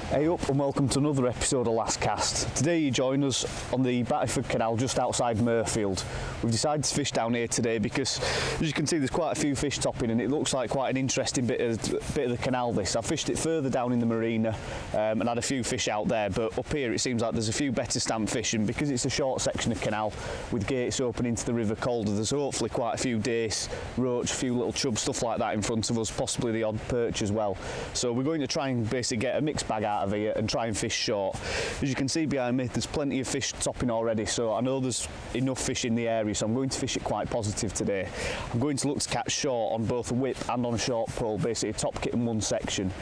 Hey up and welcome to another episode of Last Cast. Today you join us on the Battyford Canal just outside Murfield. We've decided to fish down here today because, as you can see, there's quite a few fish topping and it looks like quite an interesting bit of the canal this. I fished it further down in the marina and had a few fish out there, but up here it seems like there's a few better stamp fish, and because it's a short section of canal with gates open into the River Calder, there's hopefully quite a few dace, roach, a few little chubs, stuff like that in front of us, possibly the odd perch as well. So we're going to try and basically get a mixed bag out of here and try and fish short. As you can see behind me, there's plenty of fish topping already, so I know there's enough fish in the area, so I'm going to fish it quite positive today. I'm going to look to catch short on both a whip and on a short pole, basically a top kit in one section,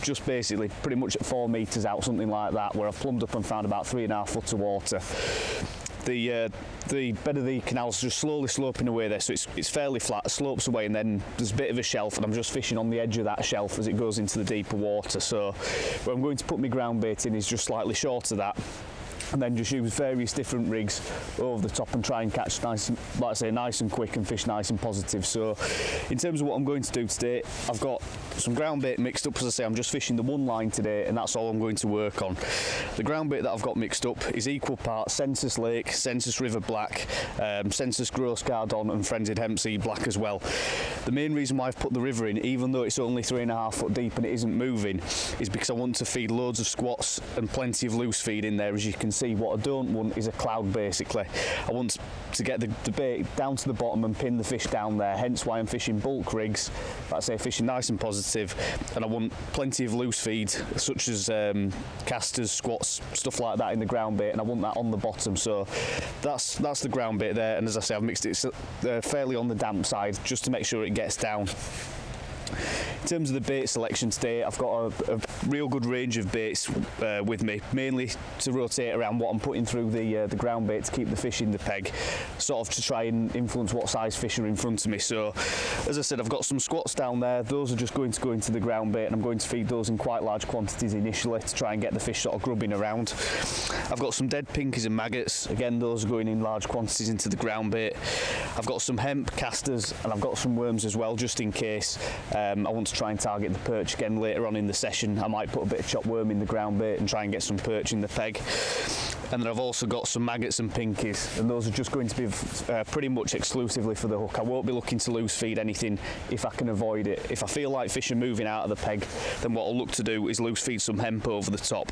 just basically pretty much at 4 metres out, something like that, where I've plumbed up and found about 3.5 foot of water. The bed of the canal's just slowly sloping away there, so it's fairly flat, slopes away, and then there's a bit of a shelf, and I'm just fishing on the edge of that shelf as it goes into the deeper water. So where I'm going to put my ground bait in is just slightly short of that, and then just use various different rigs over the top and try and catch nice, like I say, nice and quick and fish nice and positive. So in terms of what I'm going to do today, I've got some ground bait mixed up. As I say, I'm just fishing the one line today and that's all I'm going to work on. The ground bait that I've got mixed up is equal parts Census Lake, Census River Black, Census Gross Gardon and Frenzied Hempseed Black as well. The main reason why I've put the river in, even though it's only 3.5 foot deep and it isn't moving, is because I want to feed loads of squats and plenty of loose feed in there. As you can see, what I don't want is a cloud basically. I want to get the bait down to the bottom and pin the fish down there, hence why I'm fishing bulk rigs, like I say, fishing nice and positive, and I want plenty of loose feed such as casters, squats, stuff like that in the ground bait, and I want that on the bottom. So that's the ground bait there, and as I say, I've mixed it fairly on the damp side just to make sure it gets down. In terms of the bait selection today, I've got a real good range of baits with me, mainly to rotate around what I'm putting through the ground bait to keep the fish in the peg, sort of to try and influence what size fish are in front of me. So as I said, I've got some squats down there, those are just going to go into the ground bait, and I'm going to feed those in quite large quantities initially to try and get the fish sort of grubbing around. I've got some dead pinkies and maggots, again those are going in large quantities into the ground bait. I've got some hemp casters and I've got some worms as well, just in case. I want to try and target the perch again later on in the session. I might put a bit of chopped worm in the ground bait and try and get some perch in the peg. And then I've also got some maggots and pinkies, and those are just going to be pretty much exclusively for the hook. I won't be looking to loose feed anything if I can avoid it. If I feel like fish are moving out of the peg, then what I'll look to do is loose feed some hemp over the top.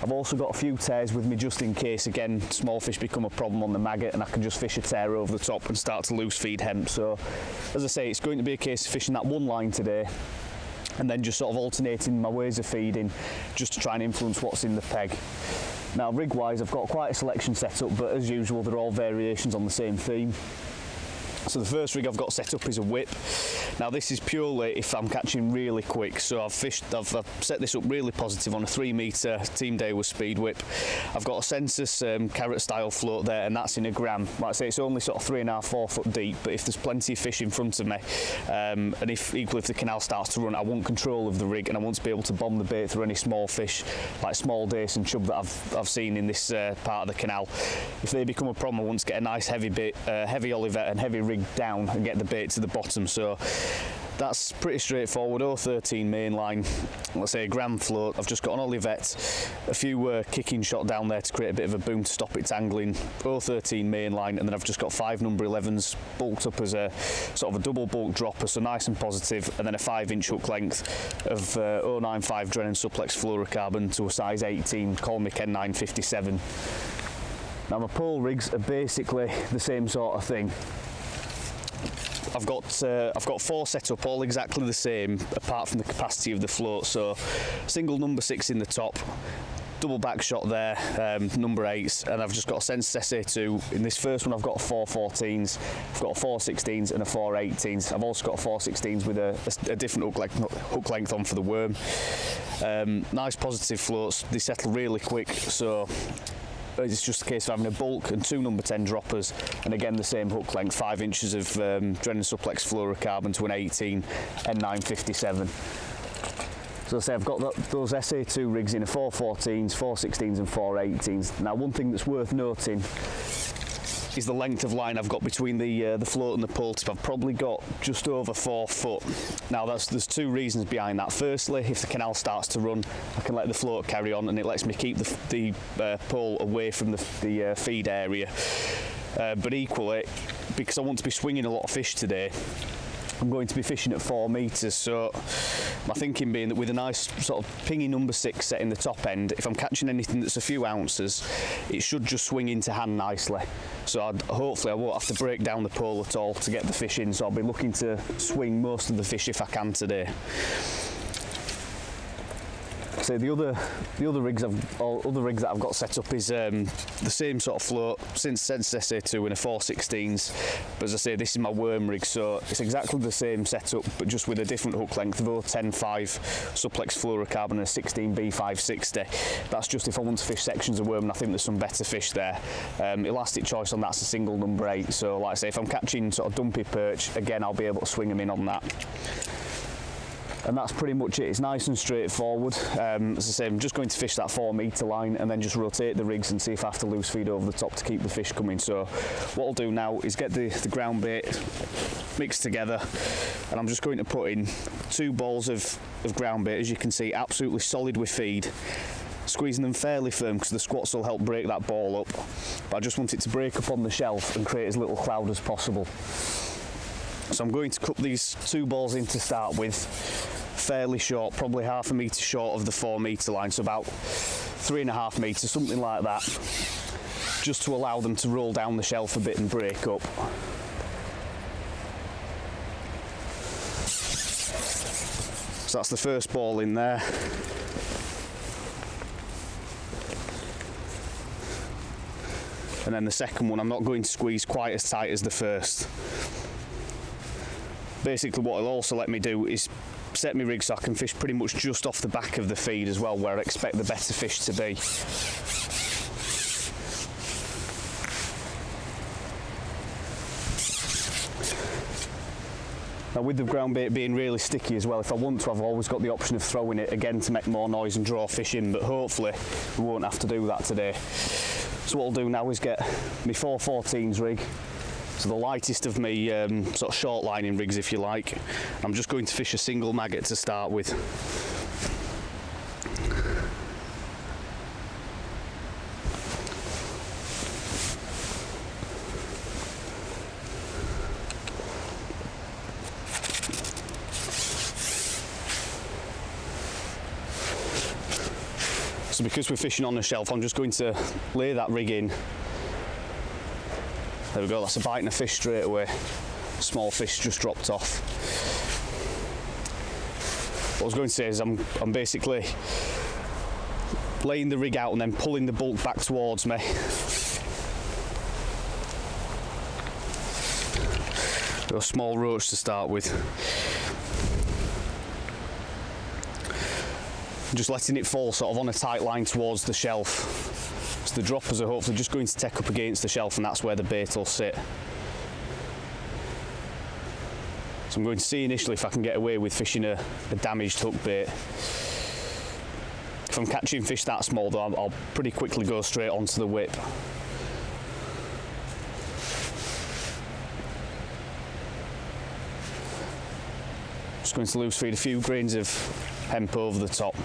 I've also got a few tears with me just in case, again, small fish become a problem on the maggot and I can just fish a tear over the top and start to loose feed hemp. So as I say, it's going to be a case of fishing that one line today, and then just sort of alternating my ways of feeding just to try and influence what's in the peg. Now rig wise, I've got quite a selection set up, but as usual they're all variations on the same theme. So the first rig I've got set up is a whip. Now this is purely if I'm catching really quick, so I've set this up really positive on a 3 metre Team Day with speed whip. I've got a Census carrot style float there, and that's in a gram. Like I say, it's only sort of 3.5, 4 foot deep, but if there's plenty of fish in front of me, and if the canal starts to run, I want control of the rig and I want to be able to bomb the bait through any small fish, like small dace and chub that I've seen in this part of the canal. If they become a problem, I want to get a nice heavy bait, heavy olivet and heavy rig down and get the bait to the bottom. So that's pretty straightforward. 013 main line, let's say a gram float. I've just got an olivet, a few kicking shot down there to create a bit of a boom to stop its angling. 013 main line, and then I've just got 5 number 11s bulked up as a sort of a double bulk dropper, so nice and positive, and then a 5-inch hook length of 095 Drennan Suplex fluorocarbon to a size 18 Colmic N957. Now my pole rigs are basically the same sort of thing. I've got 4 set up, all exactly the same, apart from the capacity of the float. So single number 6 in the top, double back shot there, number 8s, and I've just got a Census SA2. In this first one I've got a 414s, I've got a 416s and a 418s. I've also got a 416s with a different hook length on for the worm. Nice positive floats, they settle really quick, so it's just a case of having a bulk and 2 number 10 droppers, and again the same hook length, 5 inches of Drennan Suplex fluorocarbon to an 18 N957. So I say I've got those SA2 rigs in a 414s, 416s and 418s. Now one thing that's worth noting is the length of line I've got between the float and the pole tip. I've probably got just over 4 foot. Now there's 2 reasons behind that. Firstly, if the canal starts to run, I can let the float carry on, and it lets me keep the pole away from the feed area. But equally, because I want to be swinging a lot of fish today, I'm going to be fishing at 4 metres, so my thinking being that with a nice sort of pingy number 6 set in the top end, if I'm catching anything that's a few ounces, it should just swing into hand nicely. So hopefully I won't have to break down the pole at all to get the fish in, so I'll be looking to swing most of the fish if I can today. So the other rigs that I've got set up is the same sort of float since SA2 in a 4/16s, but as I say, this is my worm rig, so it's exactly the same setup but just with a different hook length of 0.105 Suplex fluorocarbon and a 16B 560. That's just if I want to fish sections of worm, and I think there's some better fish there. Elastic choice on that's a single number 8, so like I say, if I'm catching sort of dumpy perch, again I'll be able to swing them in on that. And that's pretty much it. It's nice and straightforward. As I say, I'm just going to fish that 4 metre line and then just rotate the rigs and see if I have to loose feed over the top to keep the fish coming. So what I'll do now is get the ground bait mixed together, and I'm just going to put in 2 balls of ground bait, as you can see, absolutely solid with feed. Squeezing them fairly firm because the squats will help break that ball up, but I just want it to break up on the shelf and create as little cloud as possible. So I'm going to cup these 2 balls in to start with, fairly short, probably 1/2 metre short of the 4 metre line, so about 3.5 metres, something like that, just to allow them to roll down the shelf a bit and break up. So that's the first ball in there. And then the second one, I'm not going to squeeze quite as tight as the first. Basically what it'll also let me do is set my rig so I can fish pretty much just off the back of the feed as well, where I expect the better fish to be. Now with the ground bait being really sticky as well, if I want to, I've always got the option of throwing it again to make more noise and draw fish in, but hopefully we won't have to do that today. So what I'll do now is get my 414s rig, so the lightest of my sort of short lining rigs if you like. I'm just going to fish a single maggot to start with. So because we're fishing on the shelf, I'm just going to lay that rig in. There we go, that's a bite and a fish straight away. Small fish just dropped off. What I was going to say is I'm basically laying the rig out and then pulling the bulk back towards me. Got a small roach to start with. Just letting it fall sort of on a tight line towards the shelf. So the droppers are hopefully just going to take up against the shelf, and that's where the bait will sit. So I'm going to see initially if I can get away with fishing a damaged hook bait. If I'm catching fish that small though, I'll pretty quickly go straight onto the whip. Just going to loose feed a few grains of hemp over the top.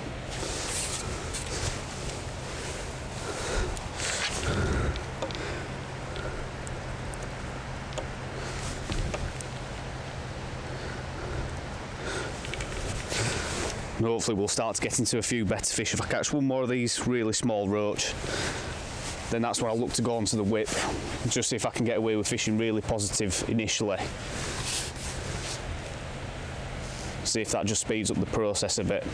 And hopefully we'll start to get into a few better fish. If I catch one more of these really small roach, then that's where I'll look to go onto the whip, just see if I can get away with fishing really positive initially. See if that just speeds up the process a bit.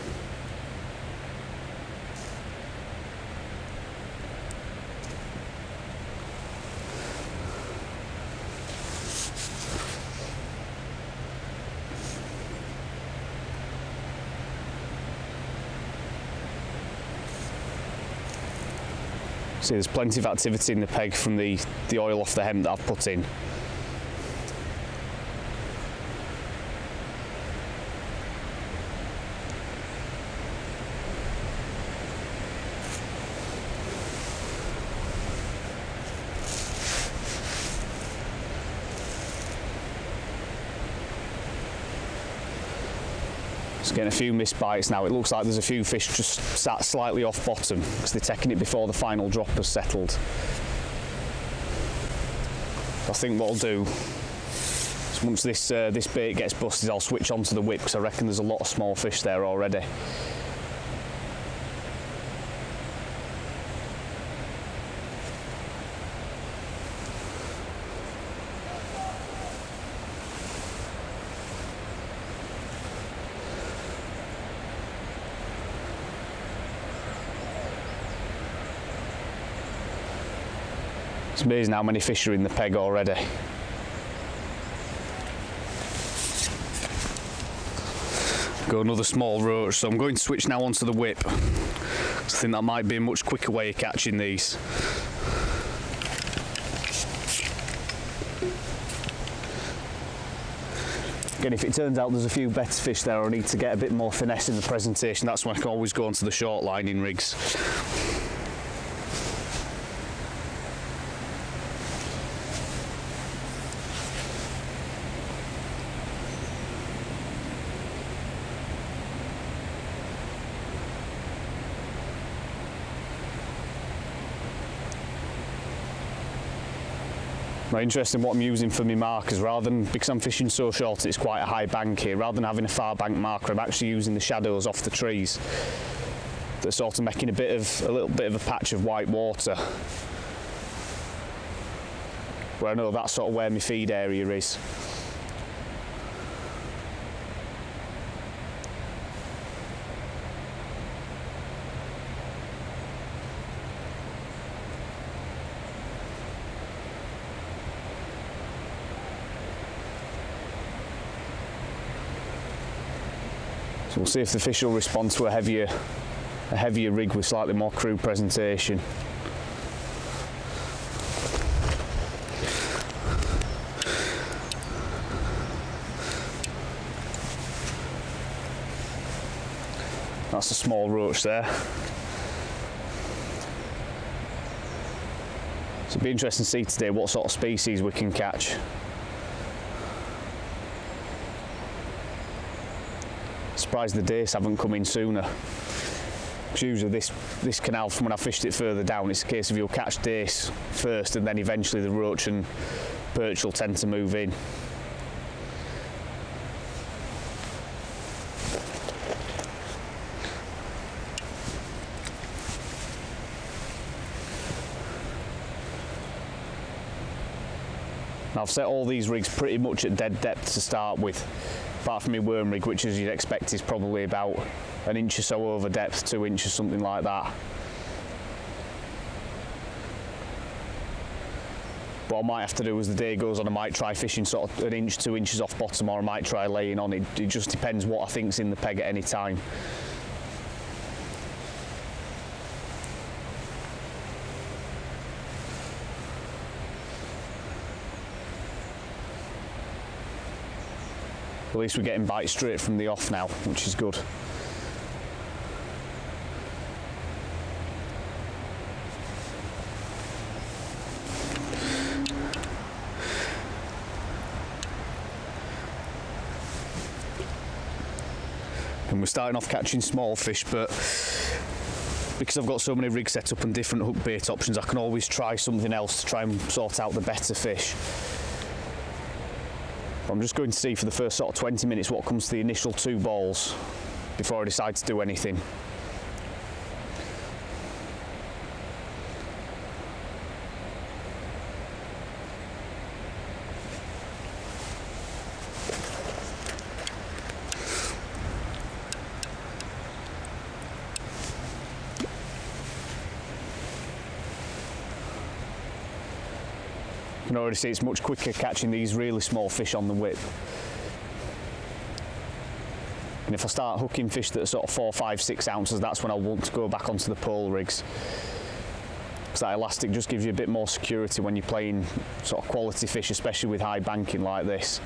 See, there's plenty of activity in the peg from the oil off the hemp that I've put in. It's getting a few missed bites now. It looks like there's a few fish just sat slightly off bottom because they're taking it before the final drop has settled. I think what I'll do is once this bait gets busted, I'll switch onto the whip because I reckon there's a lot of small fish there already. It's amazing how many fish are in the peg already. Go another small roach, so I'm going to switch now onto the whip. I think that might be a much quicker way of catching these. Again, if it turns out there's a few better fish there, I need to get a bit more finesse in the presentation. That's when I can always go onto the short lining rigs. Now, interesting what I'm using for my markers, rather than, because I'm fishing so short it's quite a high bank here, rather than having a far bank marker, I'm actually using the shadows off the trees that are sort of making a little bit of a patch of white water, where I know that's sort of where my feed area is. We'll see if the fish will respond to a heavier rig with slightly more crude presentation. That's a small roach there. So it'll be interesting to see today what sort of species we can catch. Surprised the dace haven't come in sooner. Because usually this canal, from when I fished it further down, it's a case of you'll catch dace first and then eventually the roach and perch will tend to move in. Now I've set all these rigs pretty much at dead depth to start with, apart from my worm rig, which as you'd expect is probably about an inch or so over depth, 2 inches, something like that. What I might have to do as the day goes on, I might try fishing sort of 1 inch, 2 inches off bottom, or I might try laying on. It just depends what I think's in the peg at any time. At least we're getting bites straight from the off now, which is good. And we're starting off catching small fish, but because I've got so many rigs set up and different hook bait options, I can always try something else to try and sort out the better fish. I'm just going to see for the first sort of 20 minutes what comes to the initial 2 balls before I decide to do anything. You can already see it's much quicker catching these really small fish on the whip. And if I start hooking fish that are sort of 4, 5, 6 ounces, that's when I want to go back onto the pole rigs. Because that elastic just gives you a bit more security when you're playing sort of quality fish, especially with high banking like this.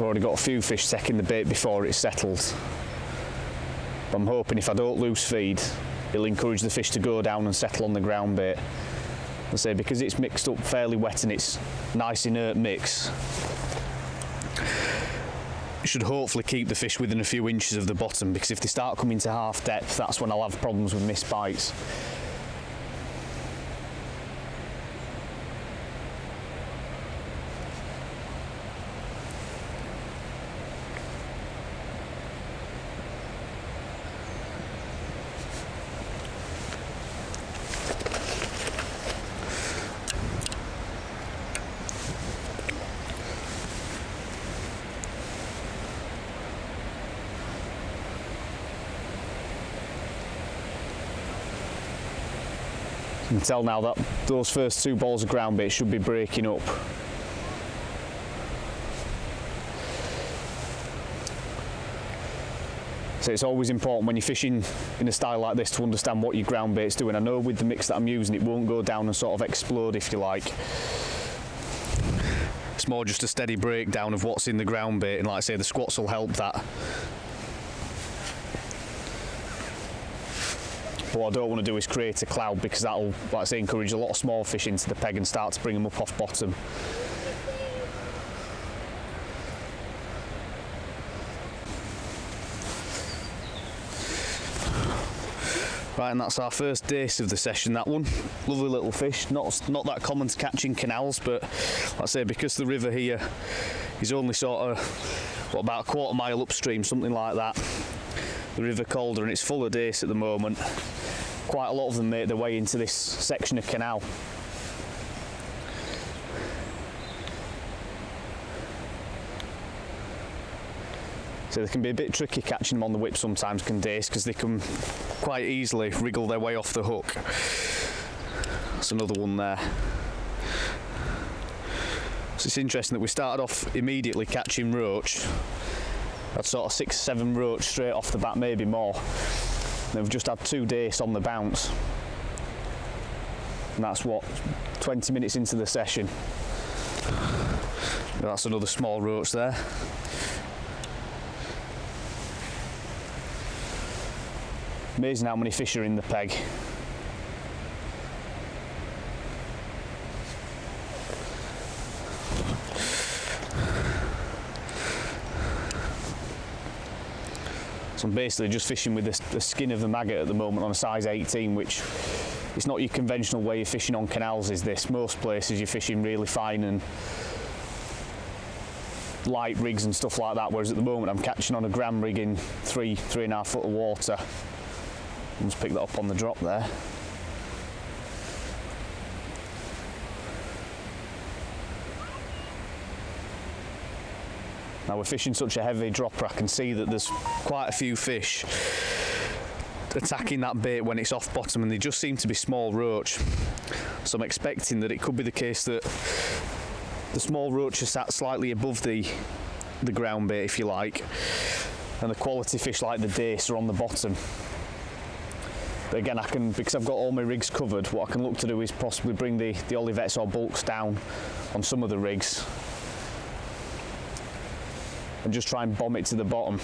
I've already got a few fish taking the bait before it settles. But I'm hoping if I don't loose feed, it'll encourage the fish to go down and settle on the ground bait. I say, because it's mixed up fairly wet and it's nice inert mix, it should hopefully keep the fish within a few inches of the bottom, because if they start coming to half depth, that's when I'll have problems with missed bites. You can tell now that those first 2 balls of ground bait should be breaking up. So it's always important when you're fishing in a style like this to understand what your ground bait's doing. I know with the mix that I'm using, it won't go down and sort of explode, if you like. It's more just a steady breakdown of what's in the ground bait, and like I say, the squats will help that. But what I don't want to do is create a cloud, because that'll, like I say, encourage a lot of small fish into the peg and start to bring them up off bottom. Right, and that's our first dace of the session, that one. Lovely little fish, not that common to catch in canals, but like I say, because the river here is only sort of, what, about a quarter mile upstream, something like that, the River Calder, and it's full of dace at the moment. Quite a lot of them make their way into this section of canal. So they can be a bit tricky catching them on the whip sometimes, can dace, because they can quite easily wriggle their way off the hook. That's another one there. So it's interesting that we started off immediately catching roach. That's sort of 6 or 7 roach straight off the bat, maybe more. And we've just had 2 dace on the bounce. And that's what, 20 minutes into the session. That's another small roach there. Amazing how many fish are in the peg. So I'm basically just fishing with the skin of the maggot at the moment on a size 18, which is not your conventional way of fishing on canals, is this. Most places you're fishing really fine and light rigs and stuff like that, whereas at the moment I'm catching on a gram rig in 3.5 foot of water. I'll just pick that up on the drop there. Now we're fishing such a heavy dropper, I can see that there's quite a few fish attacking that bait when it's off bottom, and they just seem to be small roach. So I'm expecting that it could be the case that the small roach are sat slightly above the ground bait, if you like, and the quality fish like the dace are on the bottom. But again, I can, because I've got all my rigs covered, what I can look to do is possibly bring the olivettes or bulks down on some of the rigs and just try and bomb it to the bottom.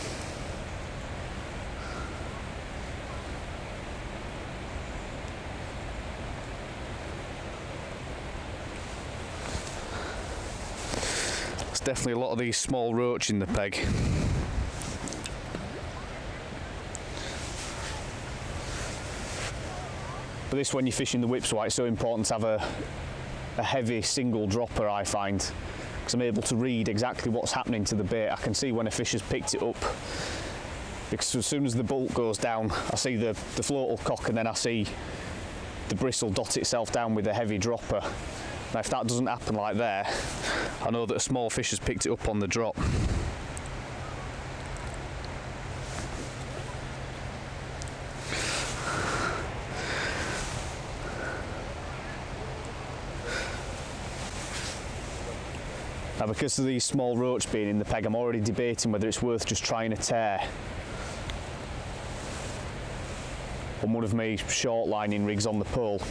There's definitely a lot of these small roach in the peg. But this, when you're fishing the whips, why it's so important to have a heavy single dropper, I find, because I'm able to read exactly what's happening to the bait. I can see when a fish has picked it up, because as soon as the bulk goes down, I see the float will cock, and then I see the bristle dot itself down with a heavy dropper. Now if that doesn't happen like there, I know that a small fish has picked it up on the drop. Now, because of these small roach being in the peg, I'm already debating whether it's worth just trying a tear on one of my short lining rigs on the pole.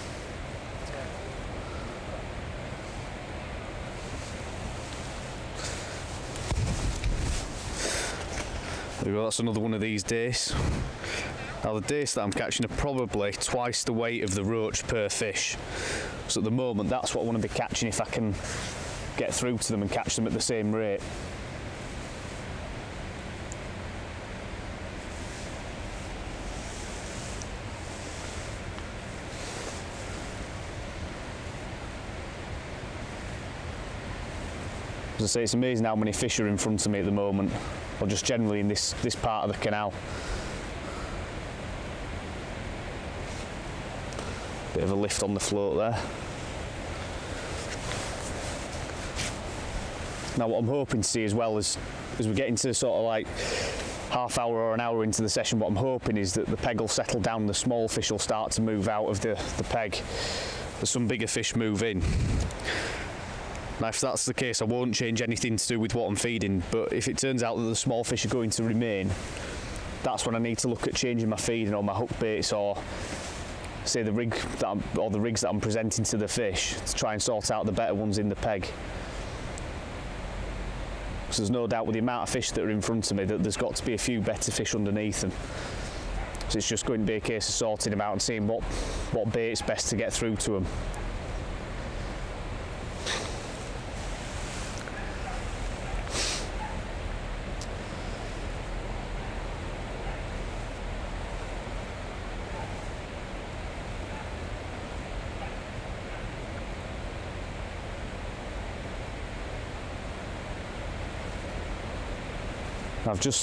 There we go, that's another one of these dace. Now the dace that I'm catching are probably twice the weight of the roach per fish. So at the moment that's what I want to be catching if I can get through to them and catch them at the same rate. As I say, it's amazing how many fish are in front of me at the moment, or just generally in this part of the canal. Bit of a lift on the float there. Now what I'm hoping to see as well as we get into sort of like half hour or an hour into the session, what I'm hoping is that the peg will settle down, the small fish will start to move out of the peg as some bigger fish move in. Now if that's the case, I won't change anything to do with what I'm feeding, but if it turns out that the small fish are going to remain, that's when I need to look at changing my feeding or my hook baits, or say the rig or the rigs that I'm presenting to the fish, to try and sort out the better ones in the peg. Because there's no doubt with the amount of fish that are in front of me that there's got to be a few better fish underneath them. So it's just going to be a case of sorting them out and seeing what bait's best to get through to them. I've just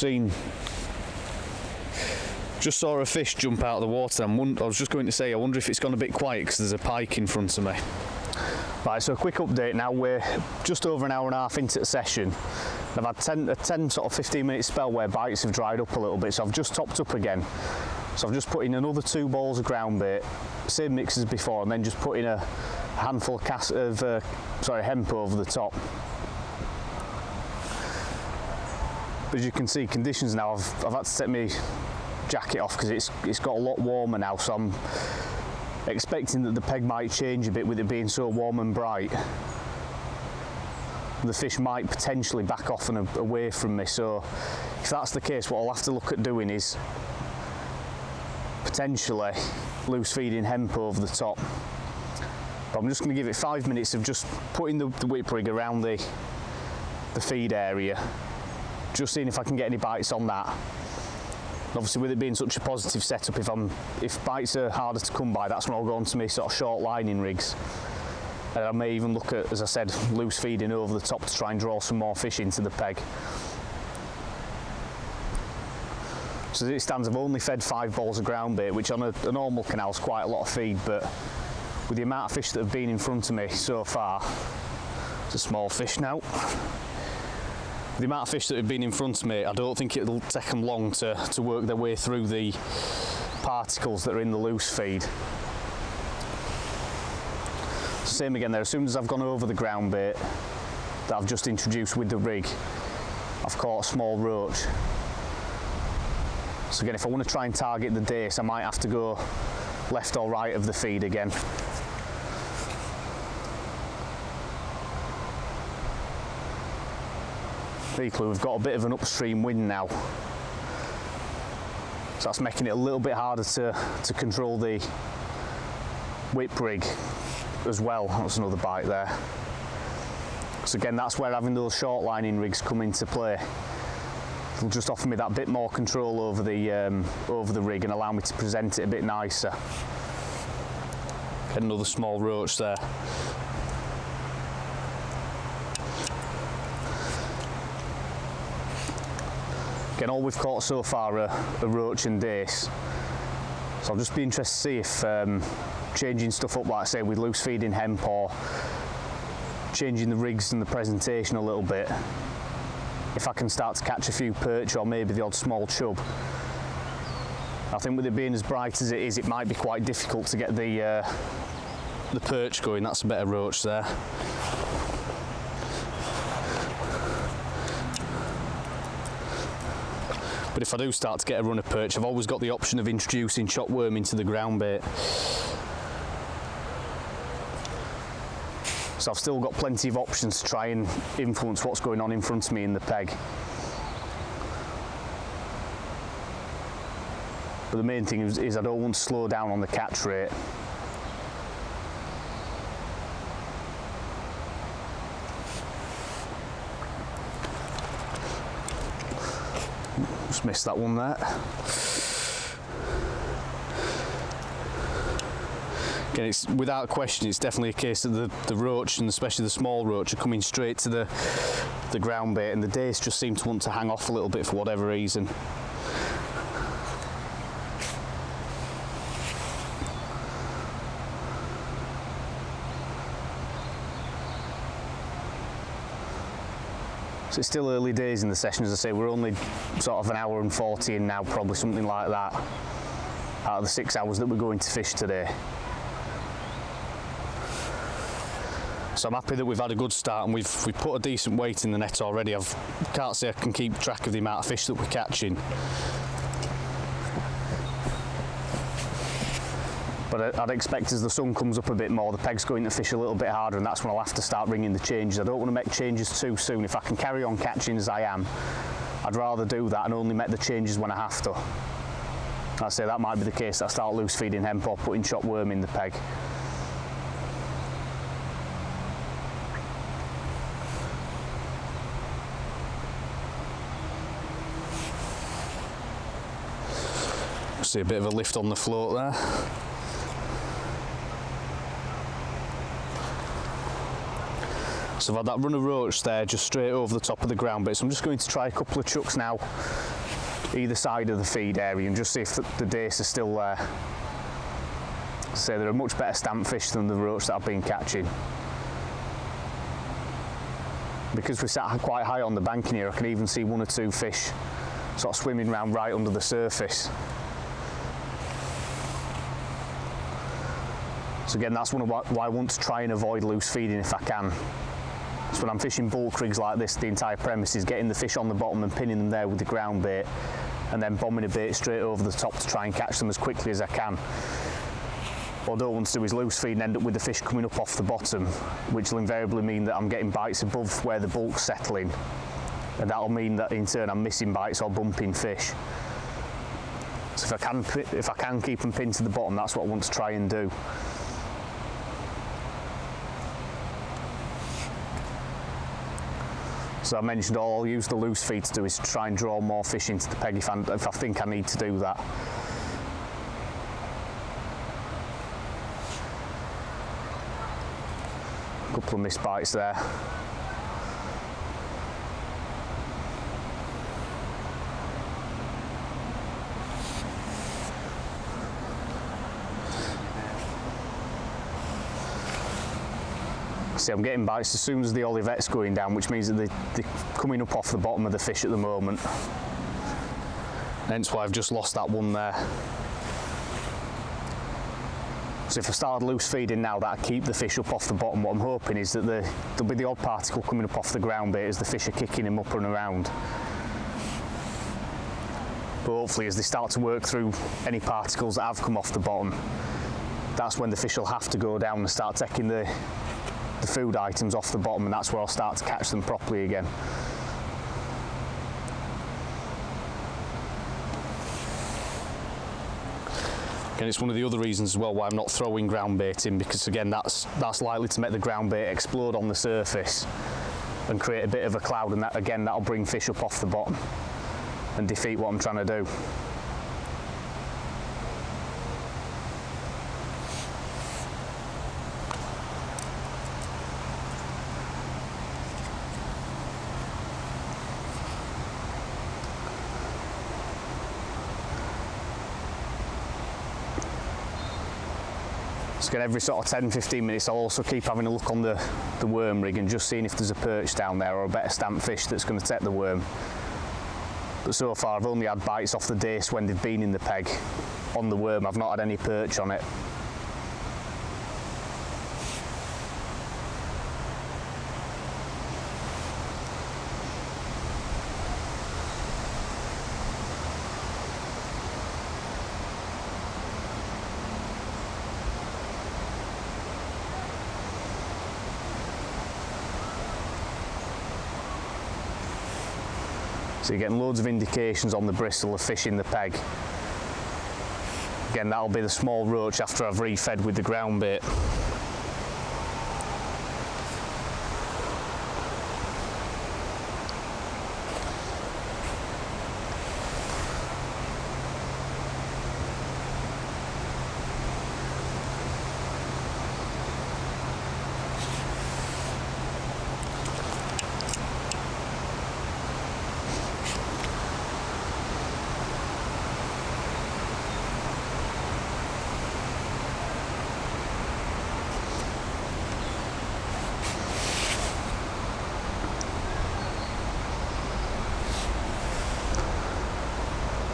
saw a fish jump out of the water. I was just going to say, I wonder if it's gone a bit quiet because there's a pike in front of me. Right, so a quick update now. We're just over an hour and a half into the session. I've had a 10 sort of 15-minute spell where bites have dried up a little bit, so I've just topped up again. So I've just put in another 2 balls of ground bait, same mix as before, and then just put in a handful of hemp over the top. As you can see, conditions now, I've had to take my jacket off because it's got a lot warmer now, so I'm expecting that the peg might change a bit with it being so warm and bright. The fish might potentially back off and away from me, so if that's the case, what I'll have to look at doing is potentially loose feeding hemp over the top. But I'm just going to give it 5 minutes of just putting the whip rig around the feed area, just seeing if I can get any bites on that. And obviously with it being such a positive setup, if bites are harder to come by, that's when I'll go on to my sort of short lining rigs. And I may even look at, as I said, loose feeding over the top to try and draw some more fish into the peg. So as it stands, I've only fed 5 balls of ground bait, which on a normal canal is quite a lot of feed, but with the amount of fish that have been in front of me so far, it's a small fish now. The amount of fish that have been in front of me, I don't think it'll take them long to work their way through the particles that are in the loose feed. Same again there, as soon as I've gone over the ground bait that I've just introduced with the rig, I've caught a small roach. So again, if I want to try and target the dace, I might have to go left or right of the feed again. Equally, we've got a bit of an upstream wind now, so that's making it a little bit harder to control the whip rig as well. That's another bite there. So again, that's where having those short lining rigs come into play. It'll just offer me that bit more control over the rig and allow me to present it a bit nicer. Get another small roach there. Again, all we've caught so far are roach and dace. So I'll just be interested to see if changing stuff up, like I say, with loose feeding hemp or changing the rigs and the presentation a little bit, if I can start to catch a few perch or maybe the odd small chub. I think with it being as bright as it is, it might be quite difficult to get the perch going. That's a better roach there. But if I do start to get a run of perch, I've always got the option of introducing shot worm into the ground bait. So I've still got plenty of options to try and influence what's going on in front of me in the peg. But the main thing is I don't want to slow down on the catch rate. Just missed that one there. Again, it's without question, it's definitely a case that the roach, and especially the small roach, are coming straight to the ground bait, and the dace just seem to want to hang off a little bit for whatever reason. So it's still early days in the session, as I say. We're only sort of an hour and 40 in now, probably something like that, out of the 6 hours that we're going to fish today. So I'm happy that we've had a good start, and we've put a decent weight in the net already. Can't say I can keep track of the amount of fish that we're catching. But I'd expect as the sun comes up a bit more, the peg's going to fish a little bit harder, and that's when I'll have to start ringing the changes. I don't want to make changes too soon. If I can carry on catching as I am, I'd rather do that and only make the changes when I have to. I'd say that might be the case that I start loose feeding hemp or putting chopped worm in the peg. See a bit of a lift on the float there. So I've had that run of roach there just straight over the top of the ground bait. So I'm just going to try a couple of chucks now either side of the feed area and just see if the dace are still there. So they're a much better stamp fish than the roach that I've been catching. Because we sat quite high on the bank in here, I can even see 1 or 2 fish sort of swimming around right under the surface. So again, that's why I want to try and avoid loose feeding if I can. So when I'm fishing bulk rigs like this, the entire premise is getting the fish on the bottom and pinning them there with the ground bait, and then bombing a bait straight over the top to try and catch them as quickly as I can. What I don't want to do is loose feed and end up with the fish coming up off the bottom, which will invariably mean that I'm getting bites above where the bulk's settling, and that'll mean that in turn I'm missing bites or bumping fish. So if I can keep them pinned to the bottom, that's what I want to try and do. So I mentioned all I'll use the loose feed to do is to try and draw more fish into the peg if I think I need to do that. A couple of missed bites there. See, I'm getting bites as soon as the olivette's going down, which means that they're coming up off the bottom of the fish at the moment. Hence why I've just lost that one there. So if I started loose feeding now, that'll keep the fish up off the bottom. What I'm hoping is that there'll be the odd particle coming up off the ground bait as the fish are kicking him up and around. But hopefully as they start to work through any particles that have come off the bottom, that's when the fish will have to go down and start taking the food items off the bottom, and that's where I'll start to catch them properly again. Again, it's one of the other reasons as well why I'm not throwing ground bait in, because again that's likely to make the ground bait explode on the surface and create a bit of a cloud, and that'll bring fish up off the bottom and defeat what I'm trying to do. So again, every sort of 10-15 minutes I'll also keep having a look on the worm rig and just seeing if there's a perch down there or a better stamp fish that's going to take the worm. But so far I've only had bites off the dace when they've been in the peg. On the worm I've not had any perch on it. So you're getting loads of indications on the bristle of fish in the peg. Again, that'll be the small roach after I've refed with the ground bait.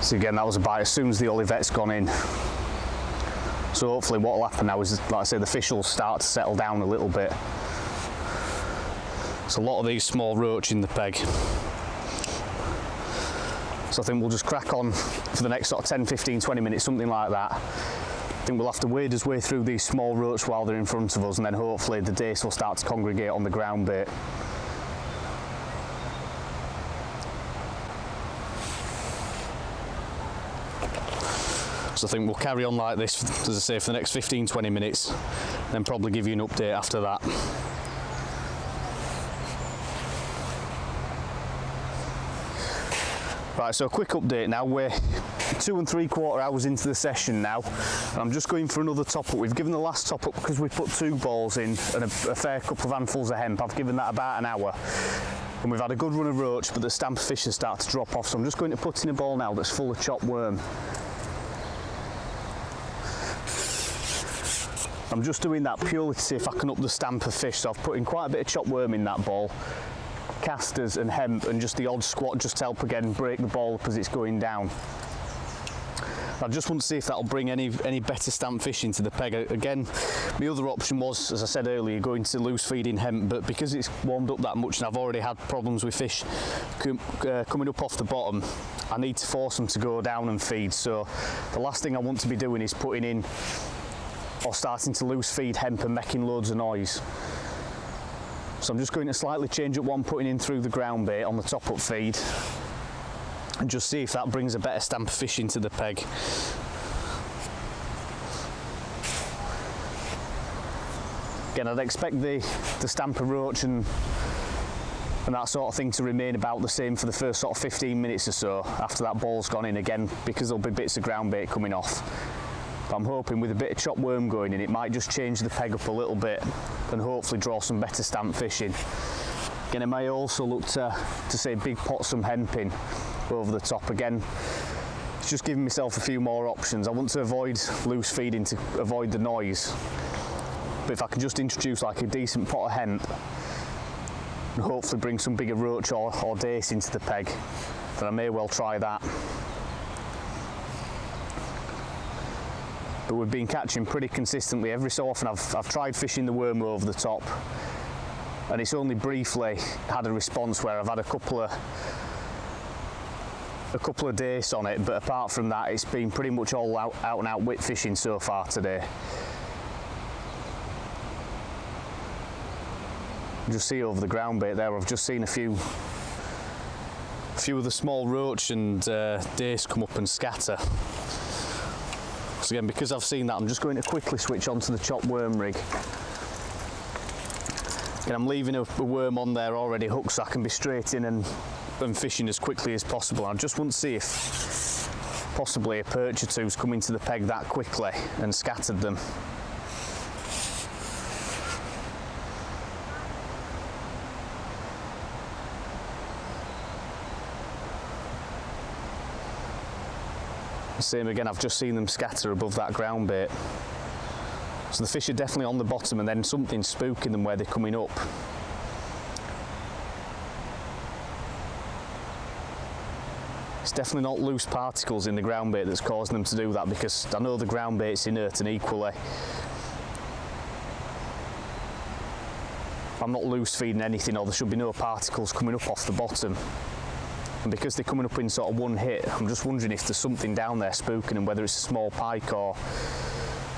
So again, that was a bite as soon as the olivette's gone in. So hopefully what will happen now is, like I say, the fish will start to settle down a little bit. There's a lot of these small roach in the peg. So I think we'll just crack on for the next sort of 10, 15, 20 minutes, something like that. I think we'll have to wade our way through these small roach while they're in front of us, and then hopefully the dace will start to congregate on the ground bait. So I think we'll carry on like this, as I say, for the next 15-20 minutes, then probably give you an update after that. Right, so a quick update now. We're 2 3/4 hours into the session now, and I'm just going for another top up. We've given the last top up because we put 2 balls in and a fair couple of handfuls of hemp. I've given that about an hour. And we've had a good run of roach, but the stamp fish has started to drop off, so I'm just going to put in a ball now that's full of chopped worm. I'm just doing that purely to see if I can up the stamp of fish, so I've put in quite a bit of chopped worm in that ball, casters and hemp, and just the odd squat just to help again break the ball up as it's going down. I just want to see if that'll bring any better stamp fish into the peg. Again, the other option was, as I said earlier, going to loose feeding hemp, but because it's warmed up that much and I've already had problems with fish coming up off the bottom, I need to force them to go down and feed. So the last thing I want to be doing is putting in or starting to loose feed hemp and making loads of noise. So I'm just going to slightly change up what I'm putting in through the ground bait on the top up feed, and just see if that brings a better stamp of fish into the peg. Again, I'd expect the stamp of roach and that sort of thing to remain about the same for the first sort of 15 minutes or so after that ball's gone in, again because there'll be bits of ground bait coming off. But I'm hoping with a bit of chopped worm going in, it might just change the peg up a little bit and hopefully draw some better stamp fish in. Again, I may also look to say big pot some hemp in over the top. Again, it's just giving myself a few more options. I want to avoid loose feeding to avoid the noise, but if I can just introduce like a decent pot of hemp and hopefully bring some bigger roach or dace into the peg, then I may well try that. But we've been catching pretty consistently every so often. I've tried fishing the worm over the top, and it's only briefly had a response where I've had a couple of days on it, but apart from that, it's been pretty much all out and out whip fishing so far today. Just see over the ground bait there, I've just seen a few of the small roach and dace come up and scatter. So again, because I've seen that, I'm just going to quickly switch onto the chopped worm rig. And I'm leaving a worm on there already hooked so I can be straight in and fishing as quickly as possible. I just want to see if possibly a perch or two's come into the peg that quickly and scattered them. Same again, I've just seen them scatter above that ground bait. So the fish are definitely on the bottom and then something's spooking them where they're coming up. It's definitely not loose particles in the ground bait that's causing them to do that, because I know the ground bait's inert, and equally I'm not loose feeding anything, or there should be no particles coming up off the bottom. And because they're coming up in sort of one hit, I'm just wondering if there's something down there spooking them, whether it's a small pike or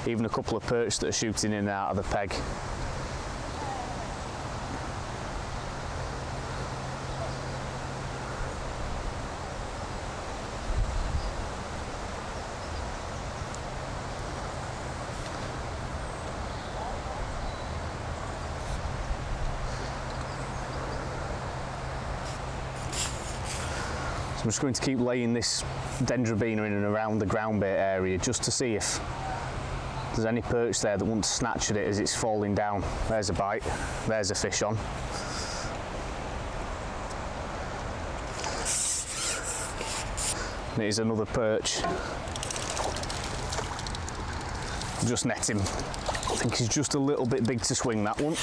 even a couple of perch that are shooting in and out of the peg. I'm just going to keep laying this dendrobina in and around the ground bait area just to see if there's any perch there that wants to snatch at it as it's falling down. There's a bite, there's a fish on. And here's another perch. Just net him. I think he's just a little bit big to swing, that one.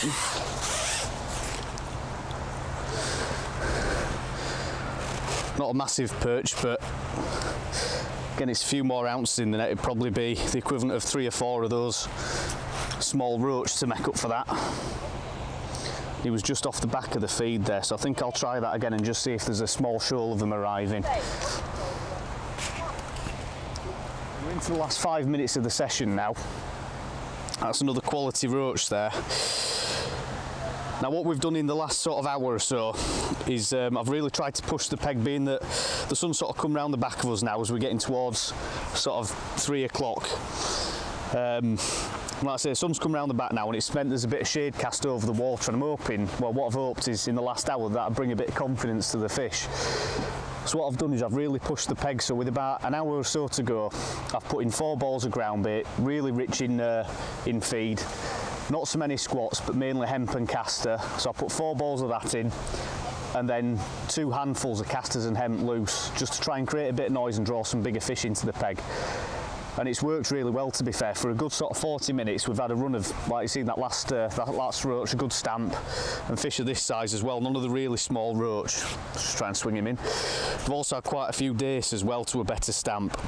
Not a massive perch, but again, it's a few more ounces in the net. It'd probably be the equivalent of 3 or 4 of those small roach to make up for that. He was just off the back of the feed there, so I think I'll try that again and just see if there's a small shoal of them arriving. We're into the last 5 minutes of the session now. That's another quality roach there. Now what we've done in the last sort of hour or so is I've really tried to push the peg, being that the sun's sort of come round the back of us now as we're getting towards sort of 3 o'clock. Like I say, the sun's come round the back now and it's meant there's a bit of shade cast over the water, and I'm hoping, well, what I've hoped is in the last hour that'll bring a bit of confidence to the fish. So what I've done is I've really pushed the peg, so with about an hour or so to go, I've put in 4 balls of ground bait, really rich in feed. Not so many squats, but mainly hemp and castor. So I put 4 balls of that in, and then 2 handfuls of castors and hemp loose, just to try and create a bit of noise and draw some bigger fish into the peg. And it's worked really well, to be fair. For a good sort of 40 minutes, we've had a run of, like you see that last roach, a good stamp, and fish of this size as well. None of the really small roach. Just try and swing him in. We've also had quite a few dace as well to a better stamp.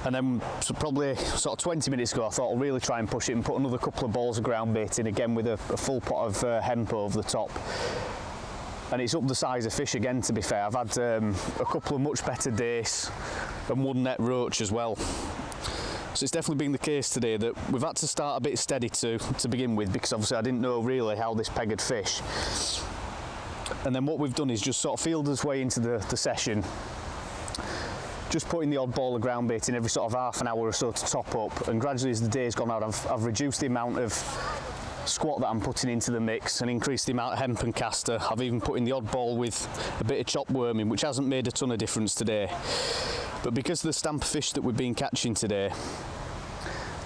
And then so probably sort of 20 minutes ago, I thought I'll really try and push it and put another couple of balls of ground bait in, again with a full pot of hemp over the top. And it's up the size of fish again, to be fair. I've had a couple of much better dace and 1 net roach as well. So it's definitely been the case today that we've had to start a bit steady to begin with, because obviously I didn't know really how this peg would fish. And then what we've done is just sort of fielded us way into the session, just putting the odd ball of ground bait in every sort of half an hour or so to top up, and gradually as the day's gone out, I've reduced the amount of squat that I'm putting into the mix and increased the amount of hemp and castor. I've even put in the odd ball with a bit of chopped worm in, which hasn't made a ton of difference today. But because of the stamp of fish that we've been catching today,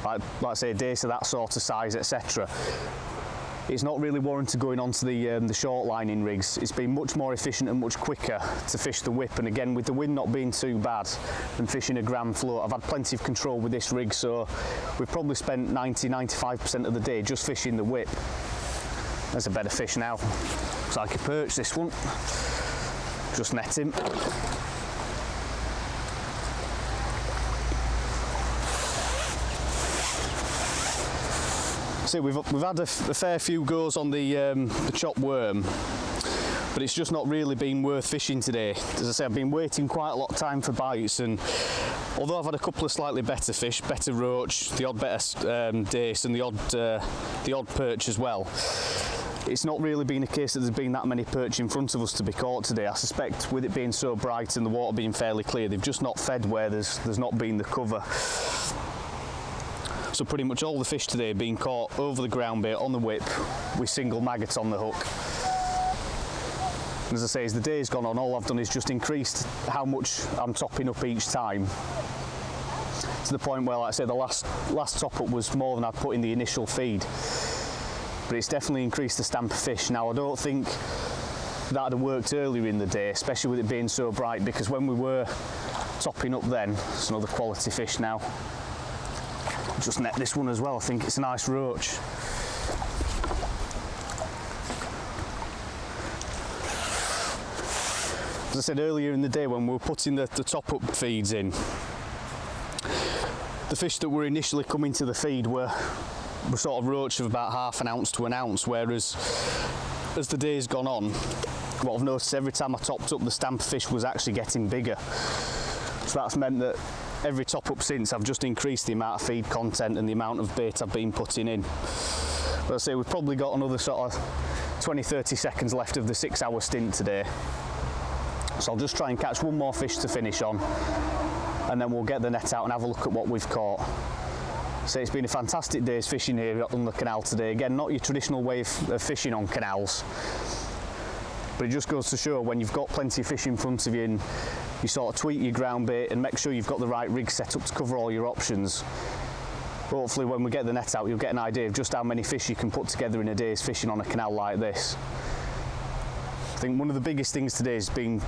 like I say, dace of that sort of size, etc., it's not really warranted going on to the short lining rigs. It's been much more efficient and much quicker to fish the whip, and again with the wind not being too bad and fishing a gram float, I've had plenty of control with this rig, so we've probably spent 90–95% of the day just fishing the whip. There's a better fish now. Looks like a perch, this one. Just net him. See, we've had a fair few goes on the chopped worm, but it's just not really been worth fishing today. As I say, I've been waiting quite a lot of time for bites, and although I've had a couple of slightly better fish, better roach, the odd better dace, and the odd perch as well, it's not really been a case that there's been that many perch in front of us to be caught today. I suspect with it being so bright and the water being fairly clear, they've just not fed where there's not been the cover. So pretty much all the fish today have been caught over the ground bait on the whip with single maggots on the hook. And as I say, as the day's gone on, all I've done is just increased how much I'm topping up each time, to the point where, like I say, the last top up was more than I'd put in the initial feed. But it's definitely increased the stamp of fish. Now I don't think that'd have worked earlier in the day, especially with it being so bright, because when we were topping up then, it's another quality fish now. Just net this one as well. I think it's a nice roach. As I said earlier in the day when we were putting the top up feeds in, the fish that were initially coming to the feed were sort of roach of about ½ ounce to 1 ounce, whereas as the day's gone on, what I've noticed, every time I topped up, the stamp of fish was actually getting bigger. So that's meant that every top up since, I've just increased the amount of feed content and the amount of bait I've been putting in. But I say we've probably got another sort of 20–30 seconds left of the 6-hour stint today. So I'll just try and catch one more fish to finish on, and then we'll get the net out and have a look at what we've caught. So it's been a fantastic day's fishing here on the canal today. Again, not your traditional way of fishing on canals. But it just goes to show when you've got plenty of fish in front of you and you sort of tweak your ground bait and make sure you've got the right rig set up to cover all your options. Hopefully when we get the net out you'll get an idea of just how many fish you can put together in a day's fishing on a canal like this. I think one of the biggest things today has been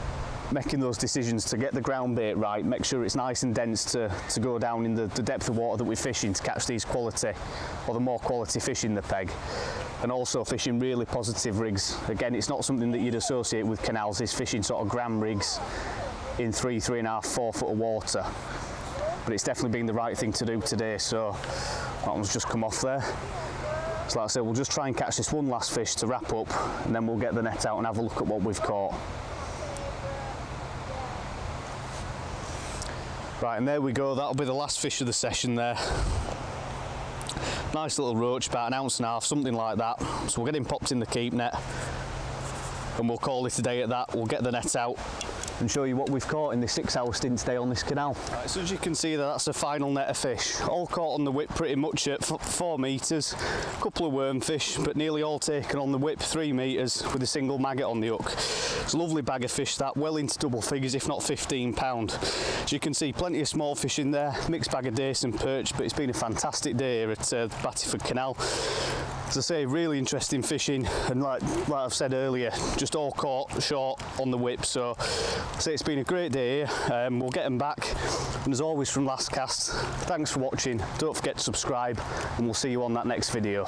making those decisions to get the ground bait right, make sure it's nice and dense to go down in the depth of water that we're fishing to catch these quality or the more quality fish in the peg, and also fishing really positive rigs. Again, it's not something that you'd associate with canals, is fishing sort of gram rigs in 3.5, 4 foot of water, but it's definitely been the right thing to do today. So that one's just come off there. So like I said, we'll just try and catch this one last fish to wrap up, and then we'll get the net out and have a look at what we've caught. Right, and there we go, that'll be the last fish of the session there. Nice little roach, about 1.5 ounces, something like that. So we'll get him popped in the keep net and we'll call it a day at that. We'll get the net out and show you what we've caught in this 6-hour stint today on this canal. Right, so as you can see that's the final net of fish. All caught on the whip pretty much at 4 metres. A couple of wormfish, but nearly all taken on the whip 3 metres with a single maggot on the hook. It's a lovely bag of fish that, well into double figures, if not 15 pound. As you can see, plenty of small fish in there, mixed bag of dace and perch, but it's been a fantastic day here at Battyford Canal. As I say, really interesting fishing, and like I've said earlier, just all caught short on the whip. So I'd say it's been a great day here. We'll get them back, and as always from Last Cast, thanks for watching. Don't forget to subscribe, and we'll see you on that next video.